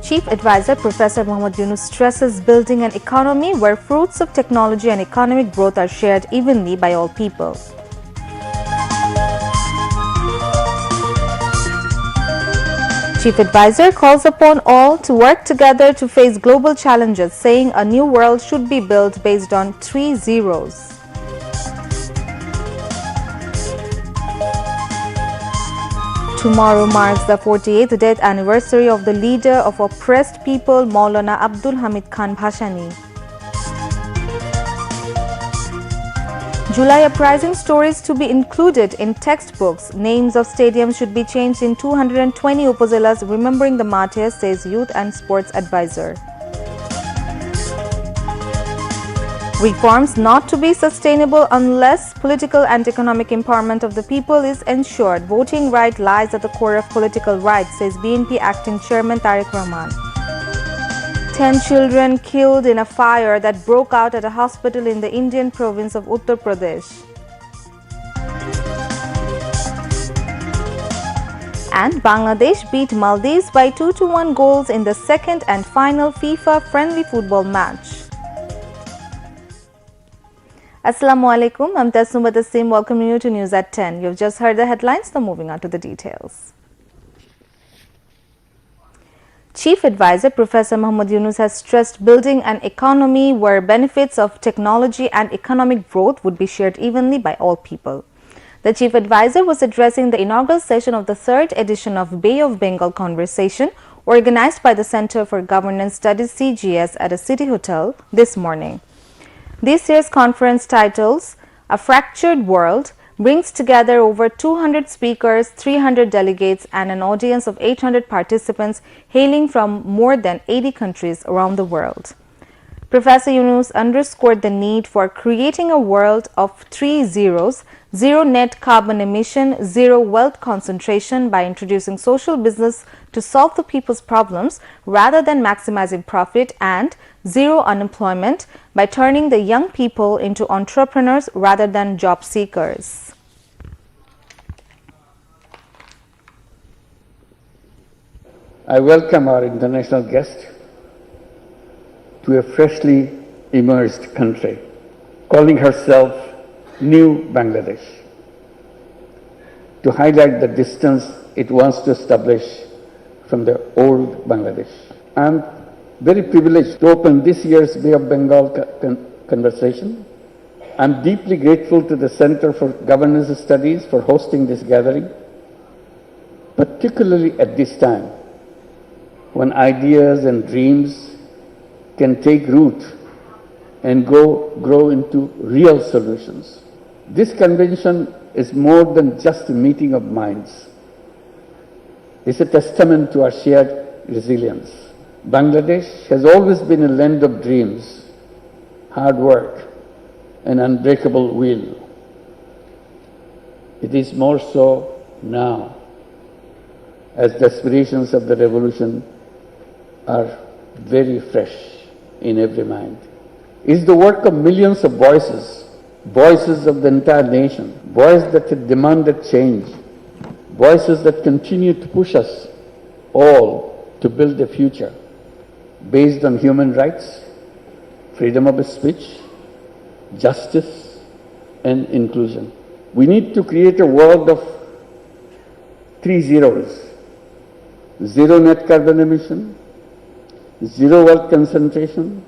Chief Advisor Professor Mohammad Yunus stresses building an economy where fruits of technology and economic growth are shared evenly by all people. Chief Advisor calls upon all to work together to face global challenges, saying a new world should be built based on 3 zeros. Tomorrow marks the 48th death anniversary of the leader of oppressed people, Maulana Abdul Hamid Khan Bhashani. July uprising stories to be included in textbooks. Names of stadiums should be changed in 220 upazilas, remembering the martyrs, says Youth and Sports Advisor. Reforms not to be sustainable unless political and economic empowerment of the people is ensured. Voting right lies at the core of political rights, says BNP Acting Chairman Tariq Rahman. 10 children killed in a fire that broke out at a hospital in the Indian province of Uttar Pradesh. And Bangladesh beat Maldives by 2-1 goals in the second and final FIFA friendly football match. Assalamu alaikum, I'm Tasnum Batasim, welcoming you to News at 10. You've just heard the headlines, now moving on to the details. Chief Advisor Professor Mohammad Yunus has stressed building an economy where benefits of technology and economic growth would be shared evenly by all people. The Chief Advisor was addressing the inaugural session of the third edition of Bay of Bengal Conversation, organized by the Center for Governance Studies CGS at a city hotel this morning. This year's conference titles A Fractured World brings together over 200 speakers, 300 delegates and an audience of 800 participants hailing from more than 80 countries around the world. Professor Yunus underscored the need for creating a world of 3 zeros: zero net carbon emission, zero wealth concentration by introducing social business to solve the people's problems rather than maximizing profit, and zero unemployment by turning the young people into entrepreneurs rather than job seekers. I welcome our international guest to a freshly emerged country, calling herself New Bangladesh, to highlight the distance it wants to establish from the old Bangladesh. I am very privileged to open this year's Bay of Bengal conversation. I am deeply grateful to the Center for Governance Studies for hosting this gathering, particularly at this time when ideas and dreams can take root and grow into real solutions. This convention is more than just a meeting of minds. It's a testament to our shared resilience. Bangladesh has always been a land of dreams, hard work, and unbreakable will. It is more so now, as the aspirations of the revolution are very fresh in every mind. It's the work of millions of voices, voices of the entire nation, voices that have demanded change, voices that continue to push us all to build a future based on human rights, freedom of speech, justice, and inclusion. We need to create a world of 3 zeros: zero net carbon emission, zero wealth concentration,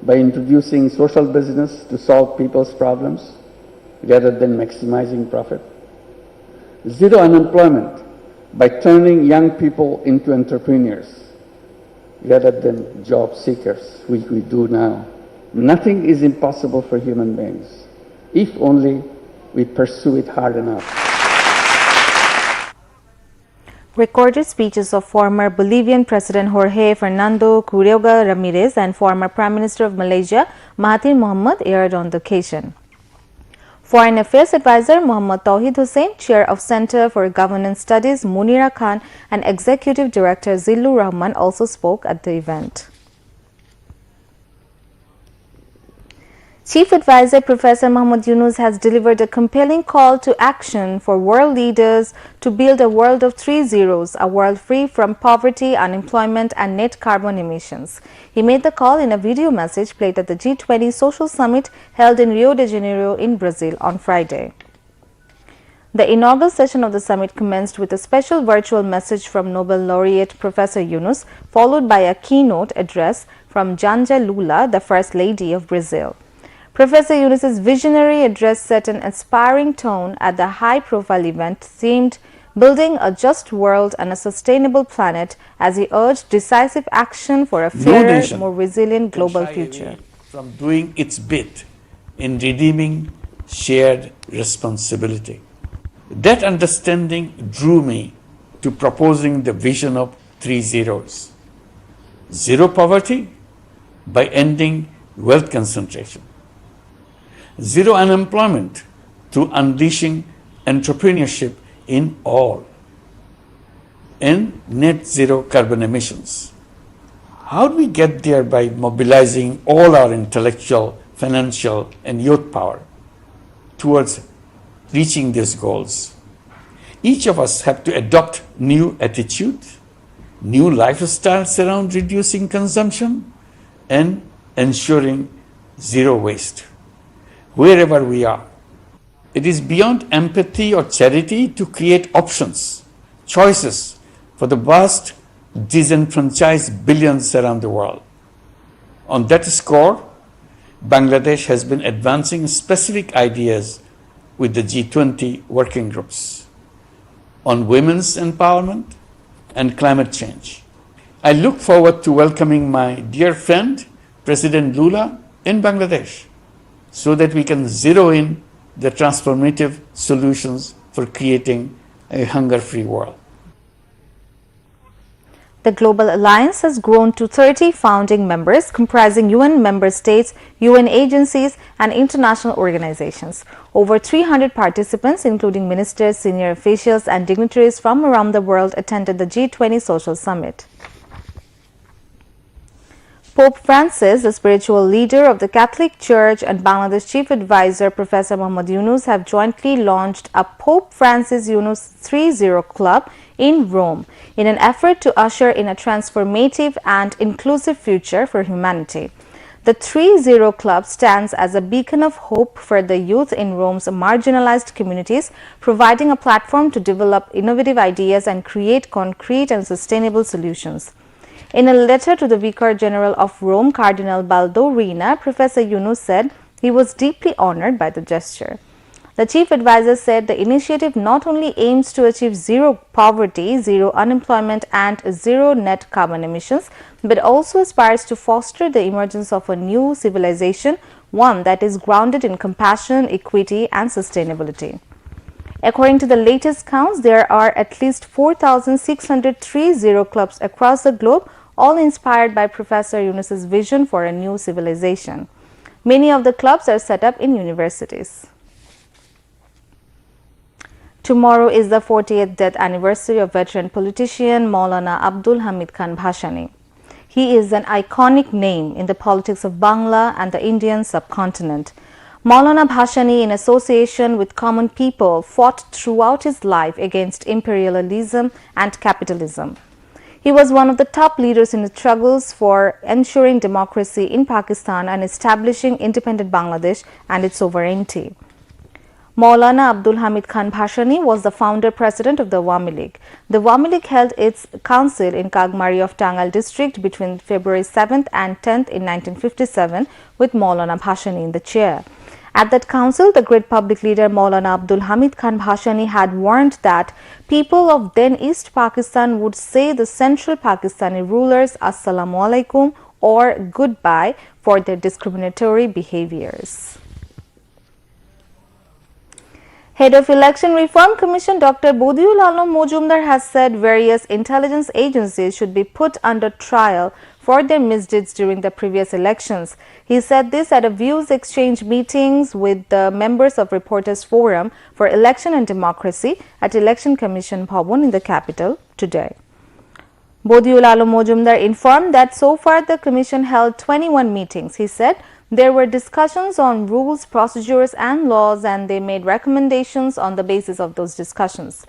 by introducing social business to solve people's problems rather than maximizing profit. Zero unemployment by turning young people into entrepreneurs rather than job seekers, which we do now. Nothing is impossible for human beings if only we pursue it hard enough. Recorded speeches of former Bolivian President Jorge Fernando Quiroga Ramirez and former Prime Minister of Malaysia Mahathir Mohamad aired on the occasion. Foreign Affairs Advisor Muhammad Tauhid Hussain, Chair of Center for Governance Studies Munira Khan and Executive Director Zillur Rahman also spoke at the event. Chief Advisor Professor Muhammad Yunus has delivered a compelling call to action for world leaders to build a world of three zeros, a world free from poverty, unemployment and net carbon emissions. He made the call in a video message played at the G20 Social Summit held in Rio de Janeiro in Brazil on Friday. The inaugural session of the summit commenced with a special virtual message from Nobel laureate Professor Yunus, followed by a keynote address from Janja Lula, the First Lady of Brazil. Professor Yunus's visionary address set an inspiring tone at the high-profile event themed Building a Just World and a Sustainable Planet as he urged decisive action for a fairer, more resilient global future. From doing its bit in redeeming shared responsibility. That understanding drew me to proposing the vision of three zeros. Zero poverty by ending wealth concentration. Zero unemployment through unleashing entrepreneurship in all. And net zero carbon emissions. How do we get there? By mobilizing all our intellectual, financial, and youth power towards reaching these goals. Each of us have to adopt new attitudes, new lifestyles around reducing consumption and ensuring zero waste, wherever we are. It is beyond empathy or charity to create options, choices for the vast disenfranchised billions around the world. On that score, Bangladesh has been advancing specific ideas with the G20 working groups on women's empowerment and climate change. I look forward to welcoming my dear friend, President Lula, in Bangladesh so that we can zero in the transformative solutions for creating a hunger-free world. The Global Alliance has grown to 30 founding members comprising UN member states, UN agencies and international organizations. Over 300 participants including ministers, senior officials and dignitaries from around the world attended the G20 Social Summit. Pope Francis, the spiritual leader of the Catholic Church and Bangladesh Chief Advisor Professor Muhammad Yunus have jointly launched a Pope Francis Yunus 3-0 Club in Rome in an effort to usher in a transformative and inclusive future for humanity. The 3-0 Club stands as a beacon of hope for the youth in Rome's marginalized communities, providing a platform to develop innovative ideas and create concrete and sustainable solutions. In a letter to the Vicar General of Rome, Cardinal Baldorina, Professor Yunus said he was deeply honored by the gesture. The chief advisor said the initiative not only aims to achieve zero poverty, zero unemployment and zero net carbon emissions, but also aspires to foster the emergence of a new civilization, one that is grounded in compassion, equity and sustainability. According to the latest counts, there are at least 4,600 3-0 clubs across the globe, all inspired by Professor Yunus's vision for a new civilization. Many of the clubs are set up in universities. Tomorrow is the 40th death anniversary of veteran politician Maulana Abdul Hamid Khan Bhashani. He is an iconic name in the politics of Bangla and the Indian subcontinent. Maulana Bhashani, in association with common people, fought throughout his life against imperialism and capitalism. He was one of the top leaders in the struggles for ensuring democracy in Pakistan and establishing independent Bangladesh and its sovereignty. Maulana Abdul Hamid Khan Bhashani was the founder president of the Awami League. The Awami League held its council in Kagmari of Tangal district between February 7th and 10th in 1957 with Maulana Bhashani in the chair. At that council, the great public leader Maulana Abdul Hamid Khan Bhashani had warned that people of then East Pakistan would say the central Pakistani rulers Assalamu alaikum or goodbye for their discriminatory behaviors. Head of Election Reform Commission Dr. Bodiul Alam Mojumdar has said various intelligence agencies should be put under trial for their misdeeds during the previous elections. He said this at a views exchange meetings with the members of Reporters Forum for Election and Democracy at Election Commission Bhavan in the capital today. Bodiul Alam Mojumdar informed that so far the commission held 21 meetings. He said There were discussions on rules, procedures and laws, and they made recommendations on the basis of those discussions.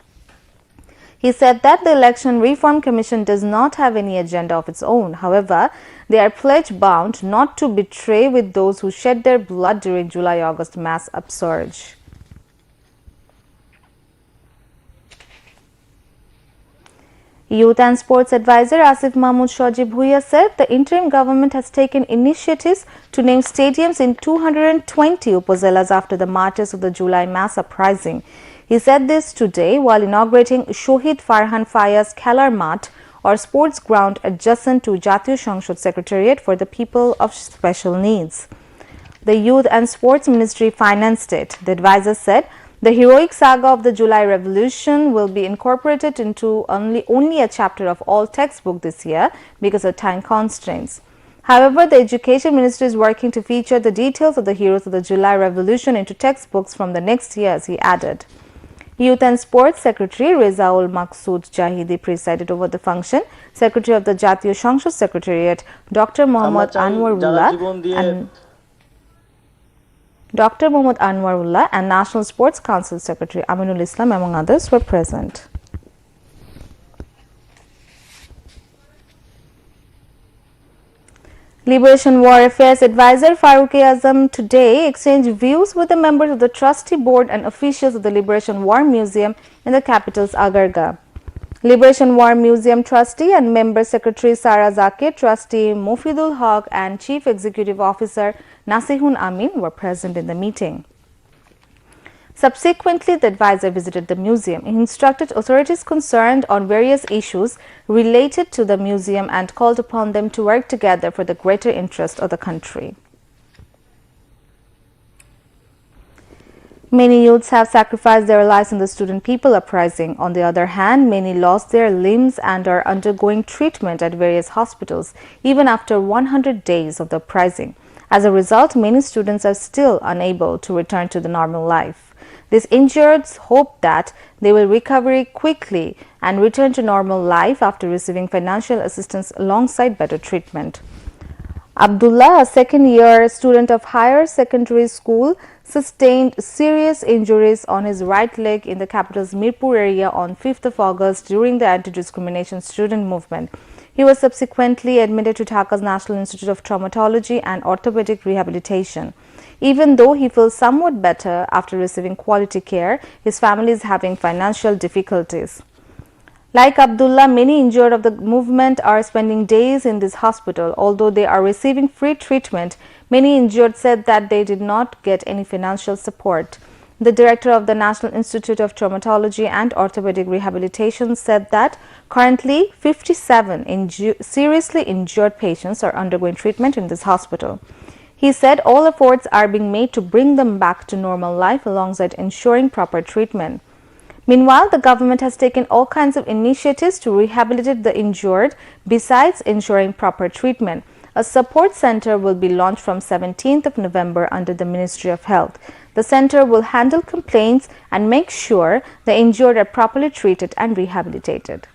He said that the Election Reform Commission does not have any agenda of its own. However, they are pledge bound not to betray with those who shed their blood during July-August mass upsurge. Youth and Sports Advisor Asif Mahmood Shajib Bhuiya said the interim government has taken initiatives to name stadiums in 220 upazilas after the martyrs of the July mass uprising. He said this today while inaugurating Shohid Farhan Fayaz Khelar Mat, or sports ground adjacent to Jatiyo Sangsad Secretariat for the people of special needs. The Youth and Sports Ministry financed it. The advisor said the heroic saga of the July Revolution will be incorporated into only a chapter of all textbook this year because of time constraints. However, the Education Ministry is working to feature the details of the heroes of the July Revolution into textbooks from the next year, as he added. Youth and Sports Secretary Rezaul Maqsood Jahidi presided over the function. Secretary of the Jatiyo Sangsad Secretariat, Dr. Mohammad Anwarullah and National Sports Council Secretary Aminul Islam, among others, were present. Liberation War Affairs Advisor Farooq-e-Azam today exchanged views with the members of the Trustee Board and officials of the Liberation War Museum in the capital's Agarga. Liberation War Museum Trustee and Member Secretary Sara Zakir, Trustee Mofidul Haq and Chief Executive Officer Nasihun Amin were present in the meeting. Subsequently, the advisor visited the museum. He instructed authorities concerned on various issues related to the museum and called upon them to work together for the greater interest of the country. Many youths have sacrificed their lives in the student people uprising. On the other hand, many lost their limbs and are undergoing treatment at various hospitals even after 100 days of the uprising. As a result, many students are still unable to return to the normal life. These injured hope that they will recover quickly and return to normal life after receiving financial assistance alongside better treatment. Abdullah, a second-year student of higher secondary school, sustained serious injuries on his right leg in the capital's Mirpur area on 5th of August during the anti-discrimination student movement. He was subsequently admitted to Dhaka's National Institute of Traumatology and Orthopedic Rehabilitation. Even though he feels somewhat better after receiving quality care, his family is having financial difficulties. Like Abdullah, many injured of the movement are spending days in this hospital. Although they are receiving free treatment, many injured said that they did not get any financial support. The director of the National Institute of Traumatology and Orthopedic Rehabilitation said that currently 57 seriously injured patients are undergoing treatment in this hospital. He said all efforts are being made to bring them back to normal life alongside ensuring proper treatment. Meanwhile, the government has taken all kinds of initiatives to rehabilitate the injured besides ensuring proper treatment. A support center will be launched from 17th of November under the Ministry of Health. The center will handle complaints and make sure the injured are properly treated and rehabilitated.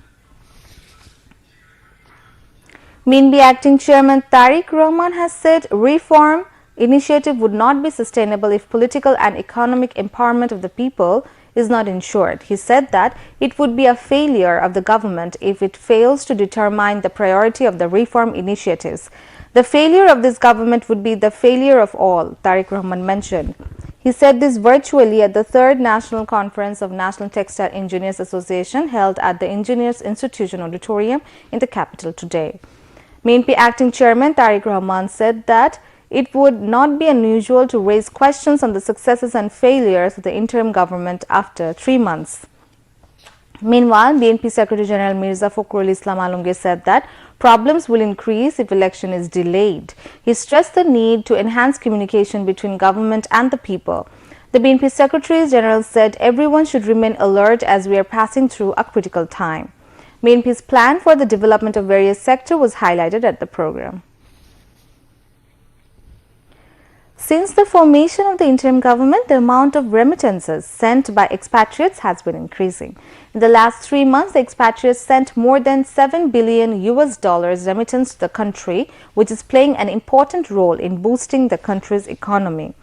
MINB Acting Chairman Tariq Rahman has said reform initiative would not be sustainable if political and economic empowerment of the people is not ensured. He said that it would be a failure of the government if it fails to determine the priority of the reform initiatives. The failure of this government would be the failure of all, Tariq Rahman mentioned. He said this virtually at the 3rd National Conference of National Textile Engineers Association held at the Engineers Institution Auditorium in the capital today. MINP Acting Chairman Tariq Rahman said that it would not be unusual to raise questions on the successes and failures of the interim government after 3 months. Meanwhile, BNP Secretary General Mirza Fakhrul Islam Alamgir said that problems will increase if election is delayed. He stressed the need to enhance communication between government and the people. The BNP Secretary General said everyone should remain alert as we are passing through a critical time. BNP's plan for the development of various sectors was highlighted at the program. Since the formation of the interim government, the amount of remittances sent by expatriates has been increasing. In the last 3 months, the expatriates sent more than $7 billion remittance to the country, which is playing an important role in boosting the country's economy.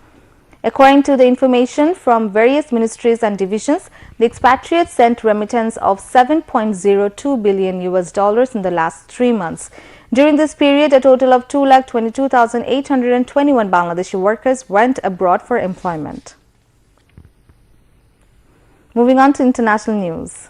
According to the information from various ministries and divisions, the expatriates sent remittance of $7.02 billion in the last 3 months. During this period, a total of 2,22,821 Bangladeshi workers went abroad for employment. Moving on to international news.